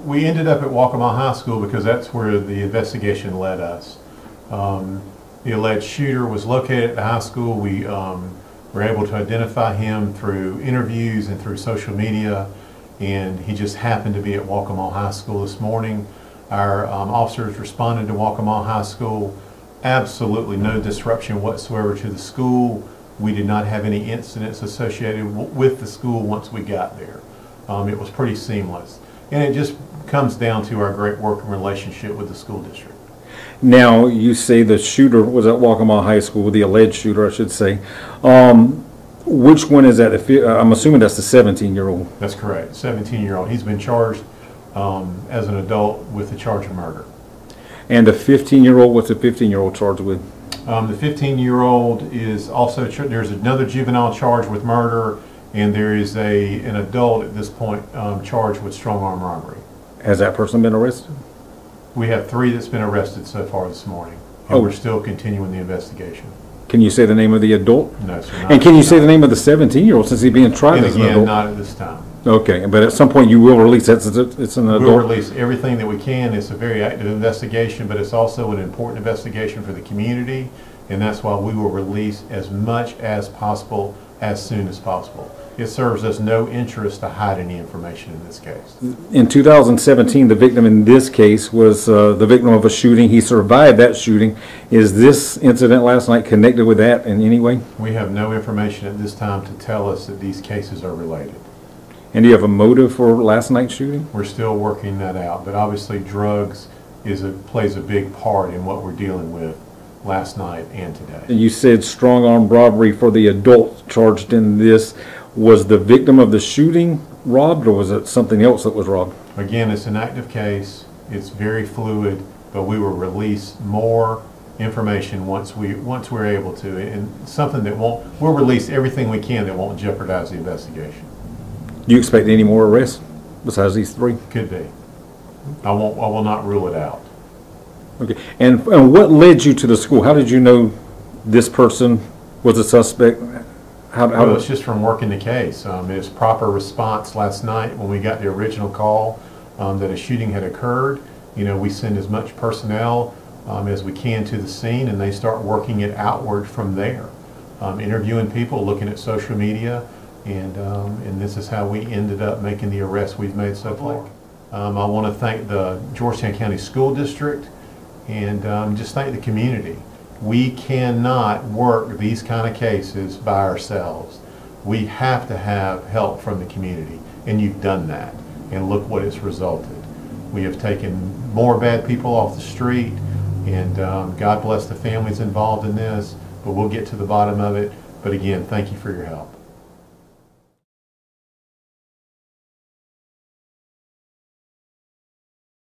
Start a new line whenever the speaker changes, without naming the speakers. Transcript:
we ended up at Waccamaw High School because that's where the investigation led us. The alleged shooter was located at the high school. We were able to identify him through interviews and through social media, and he just happened to be at Waccamaw High School this morning. Our officers responded to Waccamaw High School. Absolutely no disruption whatsoever to the school. We did not have any incidents associated with the school once we got there. It was pretty seamless. And it just comes down to our great working relationship with the school district.
Now, you say the shooter was at Waccamaw High School, the alleged shooter, I should say. Which one is that? I'm assuming that's the 17-year-old.
That's correct, 17-year-old. He's been charged as an adult with the charge of murder.
And the 15-year-old, what's the 15-year-old charged with?
The 15-year-old is also, there's another juvenile charge with murder, and there is an adult at this point charged with strong arm robbery.
Has that person been arrested?
We have 3 that's been arrested so far this morning, and we're still continuing the investigation.
Can you say the name of the adult?
No, sir.
And can you say the name of the 17-year-old since he's being tried as an adult?
Again, not at this time.
Okay, but at some point you will release that since it's an adult?
We'll release everything that we can. It's a very active investigation, but it's also an important investigation for the community, and that's why we will release as much as possible as soon as possible. It serves us no interest to hide any information in this case.
In 2017, the victim in this case was the victim of a shooting. He survived that shooting. Is this incident last night connected with that in any way?
We have no information at this time to tell us that these cases are related.
And do you have a motive for last night's shooting?
We're still working that out, but obviously drugs plays a big part in what we're dealing with last night and today.
And you said strong arm robbery for the adult charged in this. Was the victim of the shooting robbed, or was it something else that was robbed?
Again, it's an active case. It's very fluid, but we will release more information once we're able to, and something that we'll release everything we can that won't jeopardize the investigation.
Do you expect any more arrests besides these 3?
Could be. I will not rule it out.
Okay. And what led you to the school? How did you know this person was a suspect?
Well, it's just from working the case. It was proper response last night when we got the original call that a shooting had occurred. You know, we send as much personnel as we can to the scene, and they start working it outward from there. Interviewing people, looking at social media, and this is how we ended up making the arrests we've made so far. I want to thank the Georgetown County School District and just thank the community. We cannot work these kind of cases by ourselves. We have to have help from the community, and you've done that, and look what it's resulted. We have taken more bad people off the street, and God bless the families involved in this, but we'll get to the bottom of it. But again, thank you for your help.